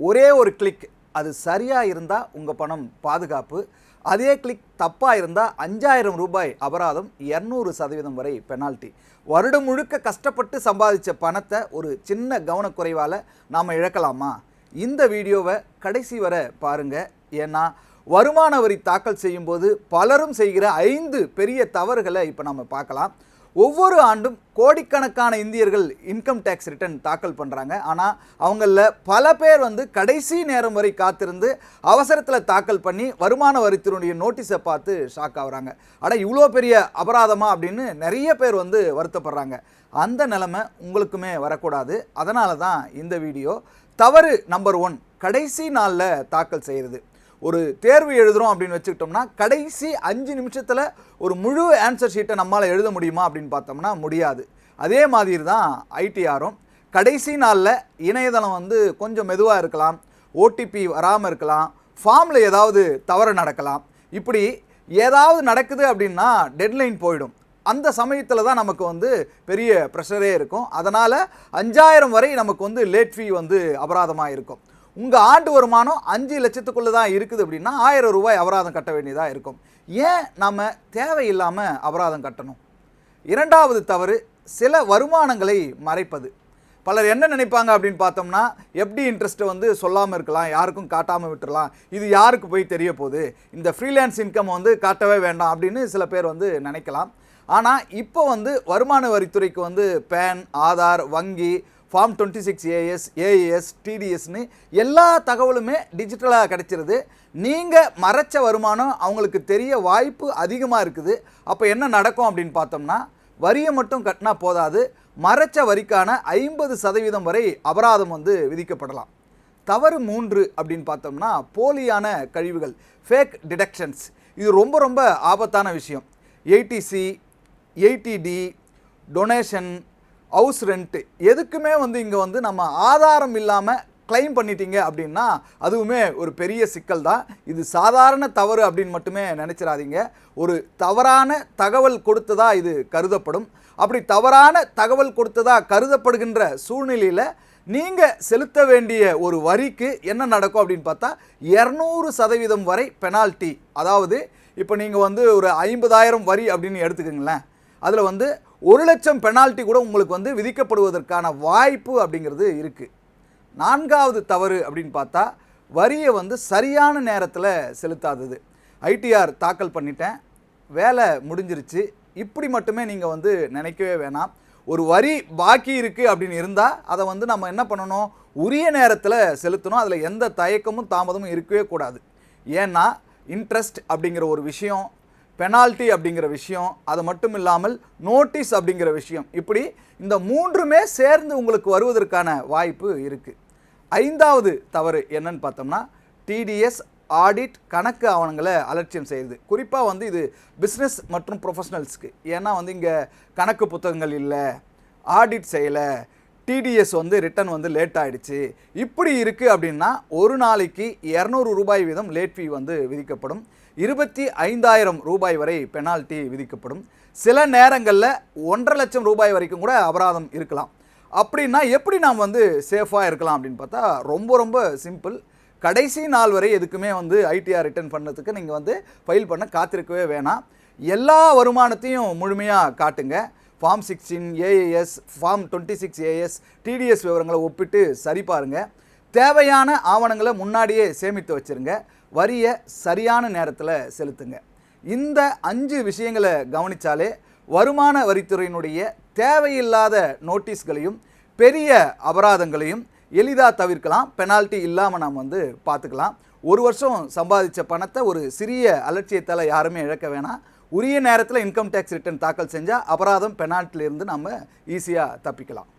ஒரே ஒரு கிளிக் அது சரியாக இருந்தால் உங்கள் பணம் பாதுகாப்பு. அதே கிளிக் தப்பாக இருந்தால் 5000 ரூபாய் அபராதம், 200% வரை பெனால்ட்டி. வருடம் முழுக்க கஷ்டப்பட்டு சம்பாதிச்ச பணத்தை ஒரு சின்ன கவனக்குறைவால் நாம் இழக்கலாமா? இந்த வீடியோவை கடைசி வரை பாருங்கள். ஏன்னா வருமான வரி தாக்கல் செய்யும்போது பலரும் செய்கிற 5 பெரிய தவறுகளை இப்போ நம்ம பார்க்கலாம். ஒவ்வொரு ஆண்டும் கோடிக்கணக்கான இந்தியர்கள் இன்கம் டேக்ஸ் ரிட்டர்ன் தாக்கல் பண்ணுறாங்க. ஆனால் அவங்களில் பல பேர் கடைசி நேரம் வரை காத்திருந்து அவசரத்தில் தாக்கல் பண்ணி வருமான வரித்துறையுடைய நோட்டீஸை பார்த்து ஷாக் ஆகுறாங்க. ஆனால் இவ்வளோ பெரிய அபராதமா அப்படின்னு நிறைய பேர் வருத்தப்படுறாங்க. அந்த நிலைமை உங்களுக்குமே வரக்கூடாது. அதனால தான் இந்த வீடியோ. தவறு நம்பர் 1, கடைசி நாளில் தாக்கல் செய்கிறது. ஒரு தேர்வு எழுதுகிறோம் அப்படின்னு வச்சுக்கிட்டோம்னா கடைசி 5 நிமிஷத்தில் ஒரு முழு ஆன்சர் ஷீட்டை நம்மளால் எழுத முடியுமா அப்படின்னு பார்த்தோம்னா முடியாது. அதே மாதிரி தான் ஐடிஆரும். கடைசி நாளில் இணையதளம் கொஞ்சம் மெதுவாக இருக்கலாம், ஓடிபி வராமல் இருக்கலாம், ஃபார்மில் ஏதாவது தவறு நடக்கலாம். இப்படி ஏதாவது நடக்குது அப்படின்னா டெட்லைன் போயிடும். அந்த சமயத்தில் தான் நமக்கு பெரிய ப்ரெஷரே இருக்கும். அதனால் 5000 வரை நமக்கு லேட் ஃபீ அபராதமாக இருக்கும். உங்கள் ஆண்டு வருமானம் 5 லட்சத்துக்குள்ளே தான் இருக்குது அப்படின்னா 1000 ரூபாய் அபராதம் கட்ட வேண்டியதாக இருக்கும். ஏன் நம்ம தேவையில்லாமல் அபராதம் கட்டணும்? இரண்டாவது தவறு, சில வருமானங்களை மறைப்பது. பலர் என்ன நினைப்பாங்க அப்படின்னு பார்த்தோம்னா, எப்படி இன்ட்ரெஸ்ட்டை சொல்லாமல் இருக்கலாம், யாருக்கும் காட்டாமல் விட்டுறலாம், இது யாருக்கு போய் தெரிய போகுது, இந்த ஃப்ரீலான்ஸ் இன்கம் காட்டவே வேண்டாம் அப்படின்னு சில பேர் நினைக்கலாம். ஆனால் இப்போ வருமான வரித்துறைக்கு பேன், ஆதார், வங்கி, ஃபார்ம் 26AS, AAS, TDSன்னு எல்லா தகவலுமே டிஜிட்டலாக கிடைச்சிருது. நீங்கள் மறைச்ச வருமானம் அவங்களுக்கு தெரிய வாய்ப்பு அதிகமாக இருக்குது. அப்போ என்ன நடக்கும் அப்படின்னு பார்த்தோம்னா, வரியை மட்டும் கட்டினா போதாது, மறைச்ச வரிக்கான 50% வரை அபராதம் விதிக்கப்படலாம். தவறு 3 அப்படின்னு பார்த்தோம்னா, போலியான கழிவுகள், ஃபேக் டிடக்ஷன்ஸ். இது ரொம்ப ரொம்ப ஆபத்தான விஷயம். 80C, 80D, donation, house rent எதுக்குமே இங்கே நம்ம ஆதாரம் இல்லாமல் கிளைம் பண்ணிட்டீங்க அப்படின்னா அதுவுமே ஒரு பெரிய சிக்கல் தான். இது சாதாரண தவறு அப்படின்னு மட்டுமே நினச்சிடாதீங்க. ஒரு தவறான தகவல் கொடுத்ததா இது கருதப்படும். அப்படி தவறான தகவல் கொடுத்ததா கருதப்படுகின்ற சூழ்நிலையில் நீங்கள் செலுத்த வேண்டிய ஒரு வரிக்கு என்ன நடக்கும் அப்படின்னு பார்த்தா 200% வரை பெனால்ட்டி. அதாவது இப்போ நீங்கள் ஒரு 50,000 வரி அப்படின்னு எடுத்துக்கோங்களேன், அதில் 1 லட்சம் பெனால்ட்டி கூட உங்களுக்கு விதிக்கப்படுவதற்கான வாய்ப்பு அப்படிங்கிறது இருக்குது. 4வது தவறு அப்படின்னு பார்த்தா, வரியை சரியான நேரத்தில் செலுத்தாதது. ஐடிஆர் தாக்கல் பண்ணிட்டேன், வேலை முடிஞ்சிருச்சு, இப்படி மட்டுமே நீங்கள் நினைக்கவே வேணாம். ஒரு வரி பாக்கி இருக்குது அப்படின்னு இருந்தால் அதை நம்ம என்ன பண்ணணும், உரிய நேரத்தில் செலுத்தணும். அதில் எந்த தயக்கமும் தாமதமும் இருக்கவே கூடாது. ஏன்னா இன்ட்ரெஸ்ட் அப்படிங்கிற ஒரு விஷயம், பெனால்ட்டி அப்படிங்கிற விஷயம், அது மட்டும் இல்லாமல் நோட்டீஸ் அப்படிங்கிற விஷயம், இப்படி இந்த 3மே சேர்ந்து உங்களுக்கு வருவதற்கான வாய்ப்பு இருக்குது. 5வது தவறு என்னன்னு பார்த்தோம்னா, TDS, ஆடிட், கணக்கு ஆவணங்களை அலட்சியம் செய்யுது. குறிப்பாக இது பிஸ்னஸ் மற்றும் ப்ரொஃபஷனல்ஸ்க்கு. ஏன்னா இங்கே கணக்கு புத்தகங்கள் இல்லை, ஆடிட் செய்யலை, TDS ரிட்டன் லேட் ஆகிடுச்சு, இப்படி இருக்குது அப்படின்னா ஒரு நாளைக்கு 200 ரூபாய் வீதம் லேட் ஃபீ விதிக்கப்படும். 25,000 ரூபாய் வரை பெனால்ட்டி விதிக்கப்படும். சில நேரங்களில் 1,50,000 லட்சம் ரூபாய் வரைக்கும் கூட அபராதம் இருக்கலாம். அப்படின்னா எப்படி நாம் சேஃபாக இருக்கலாம் அப்படின்னு பார்த்தா ரொம்ப ரொம்ப சிம்பிள். கடைசி நாள் வரை எதுக்குமே ஐடிஆர் ரிட்டர்ன் பண்ணதுக்கு நீங்கள் ஃபைல் பண்ண காத்திருக்கவே வேணாம். எல்லா வருமானத்தையும் முழுமையாக காட்டுங்க. Form 16, AAS, form 26AS, TDS விவரங்களை ஒப்பிட்டு சரி பாருங்கள். தேவையான ஆவணங்களை முன்னாடியே சேமித்து வச்சுருங்க. வரியை சரியான நேரத்தில் செலுத்துங்க. இந்த 5 விஷயங்களை கவனித்தாலே வருமான வரித்துறையினுடைய தேவையில்லாத நோட்டீஸ்களையும் பெரிய அபராதங்களையும் எளிதாக தவிர்க்கலாம். பெனால்ட்டி இல்லாமல் நாம் பார்த்துக்கலாம். 1 வருஷம் சம்பாதித்த பணத்தை ஒரு சிறிய அலட்சியத்தால் யாருமே இழக்க வேணாம். உரிய நேரத்தில் இன்கம் டேக்ஸ் ரிட்டர்ன் தாக்கல் செஞ்சால் அபராதம் பெனால்ட்டிலேருந்து நம்ம ஈஸியாக தப்பிக்கலாம்.